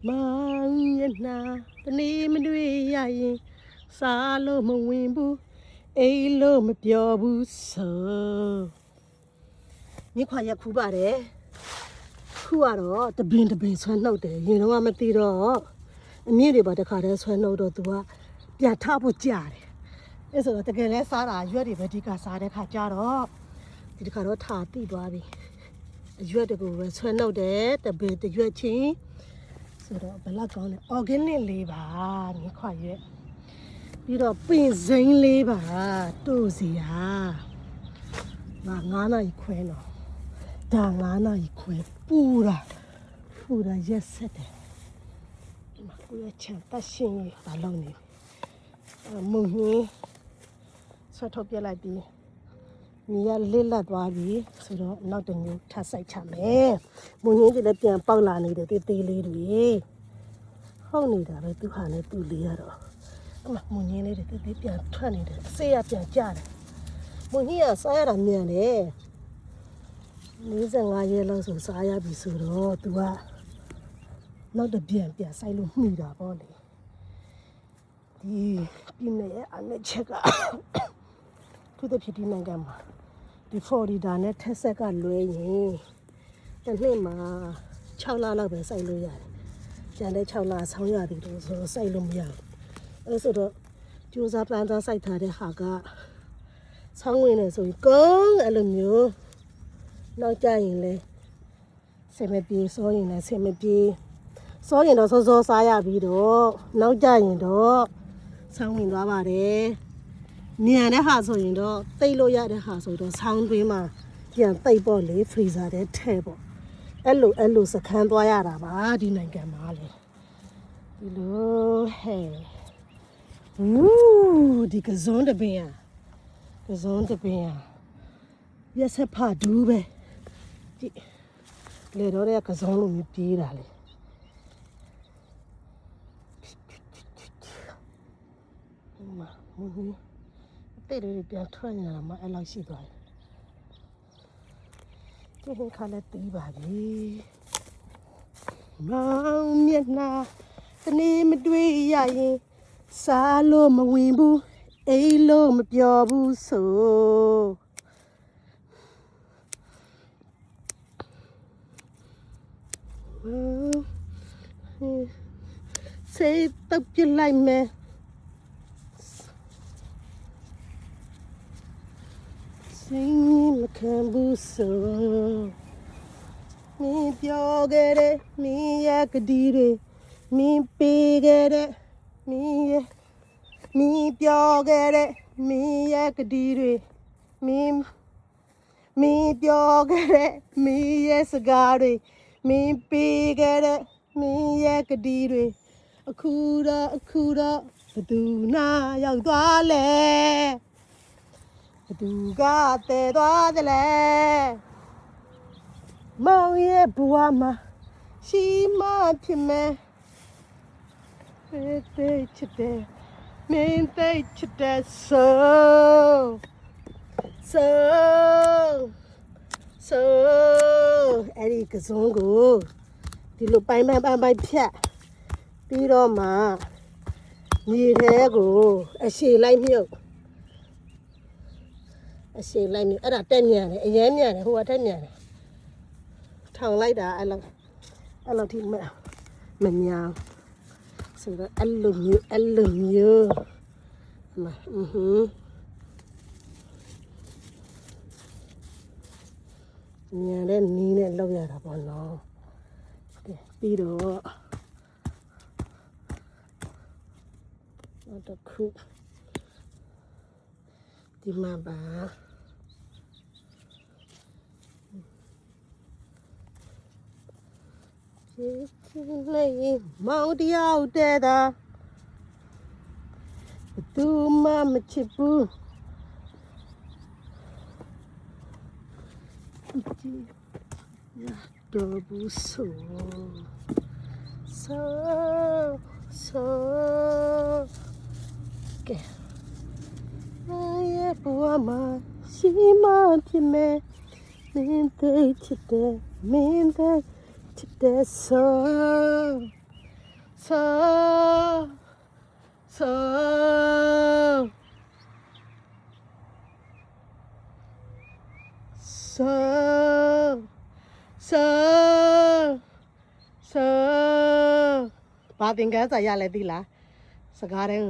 မောင်ရနာတနေ့မတွေ့ရရင်စားလို့မဝင်ဘူးအိမ်လို့မပြောဘူးဆိုမြခွာရက်ခူးပါတယ်ခုကတော့တပင်ဆွမ်းနှုတ်တယ်ရင်တော့မသိတော့အမြင့်တွေပါတခါတည်းဆွမ်းနှုတ်တော့သူကပြန်ထဖို့ကြာတယ်အဲ့ဆိုတော့တကယ်လဲစားတာရွက်တွေပဲဒီကစားတဲ့ခါကြတော့ဒီတစ်ခါတော့ထာတိသွားပြီအရွက်တွေကိုပဲဆွမ်းနှုတ်တယ်တပင်တရွက်ချင်းဆိုတော့ဘလောက်ကောင်းလဲ organic လေးပါမြခွာရက်ပြီးတော့ပင်စိမ်းလေးပါတို့စီဟာငါ9နာရီခွဲတော့ဒါ9နာရီခွဲပူတာရက်ဆက်တယ်ဒီမှာကိုရချန်တရှင်ကြီးဘာလုပ်နေမုံဟင်းဆွတ်ထုတ်ပြလိုက်ပြီးညီရလစ်လက်သွားပြီဆိုတော့နောက်တစ်မျိုးထပ်ဆိုင်ချမယ်မုံဟင်းတွေလည်းပြန်ပေါက်လာနေတယ်တေးလေးတွေဟုတ်နေတာပဲသူဟာနဲ့သူ့လေးရတော့အမမုံဟင်းလေးတွေတေးပြန်ထွက်နေတယ်အစေးရပြန်ကျတယ်မုံဟင်းကစားရတာမြန်တယ်45ရက်လောက်ဆိုစားရပြီဆိုတော့ तू ကနောက်တစ်ပြန်ဆိုင်လို့မှီတာပေါ့လေဒီပြည်နယ်ရဲ့အနဲ့ချက်ကသူတို့ဖြစ်ဒီနိုင်ငံမှာဒီ40နဲ့ထက်ဆက်ကလွဲရင်တစ်နှစ်မှာ6လလောက်ပဲစိုက်လို့ရတယ်ကျန်တဲ့6လဆောင်းရသည်တို့ဆိုတော့စိုက်လို့မရဘူးအဲဆိုတော့ကြိုးစားပန်းစားစိုက်ထားတဲ့ဟာကဆောင်းဝင်နေဆိုရင်ကောင်းအဲ့လိုမျိုးနောက်ကြရင်လဲဆင်မပြေစောရင်လည်းဆင်မပြေစောရင်တော့စောစားရပြီးတော့နောက်ကြရင်တော့ဆောင်းဝင်သွားပါတယ်မြန်တဲ့ဟာဆိုရင်တော့တိတ်လို့ရတဲ့ဟာဆိုတော့ဆောင်းသွင်းမှာပြန်တိတ်ပေါ့လေဖရီဇာထဲထည့်ပေါ့အဲ့လိုစခန်းသွားရတာပါဒီနိုင်ငံမှာလေဒီလိုဟဲ့ဒီကစုံတပင်ရက်ဆက်ဖဒူးပဲဒီလေတော့တဲ့ကစုံလို့မြပြေးတာလေမတဲ့တွေပြန်ထွက်နေတာမှအဲ့လောက်ရှိသွားတယ်ဒီခါလည်းတီးပါပြီမောင်မျက်နှာတနေ့မတွေ့ရရင်စားလို့မဝင်ဘူးအိမ်လို့မပြောဘူးဆိုစေးတော့ပြလိုက်မယ်စိတ်မခံဘူးဆိုမင်းပြောခဲ့တဲ့မင်းရဲ့ကတိတွေမင်းပေးခဲ့တဲ့မင်းပြောခဲ့တဲ့မင်းရဲ့ကတိတွေမင်းပြောခဲ့တဲ့မင်းရဲ့စကားတွေမင်းပေးခဲ့တဲ့မင်းရဲ့ကတိတွေအခုတော့ဘသူနာရောက်သွားလဲဘသူကတည်သွားသလဲမောင်ရဲ့ဘဝမှာရှိမှဖြစ်မယ်သိချစ်တယ်မင်းသိချစ်တယ်ဆိုအဲ့ဒီကစုံကိုဒီလိုပိုင်းဖြတ်ပြီးတော့မှမြေထဲကိုအရှည်လိုက်မြုပ်အဲ့ဒါတက်ညံတယ်အရင်ညံတယ်ဟိုကတက်ညံတယ်ထောင်လိုက်တာအဲ့လောက်ထိမညာဆိုတော့အဲ့လိုမျိုးမညာတဲ့နီးနဲ့လောက်ရတာပေါ့နော်ပြီးတော့တော့ခုဒီမှာပါလေးမောင်တယောက်တည်းသာဘသူမှမချစ်ဘူးတော့ဘူးဆိုကဲရဲ့ဘဝမှာရှိမှဖြစ်မယ်မင်းသိချစ်တယ်မင်းသိချစ်တယ်ဆို ဘာသင်ခန်းစာရလဲသိလားစကားတိုင်း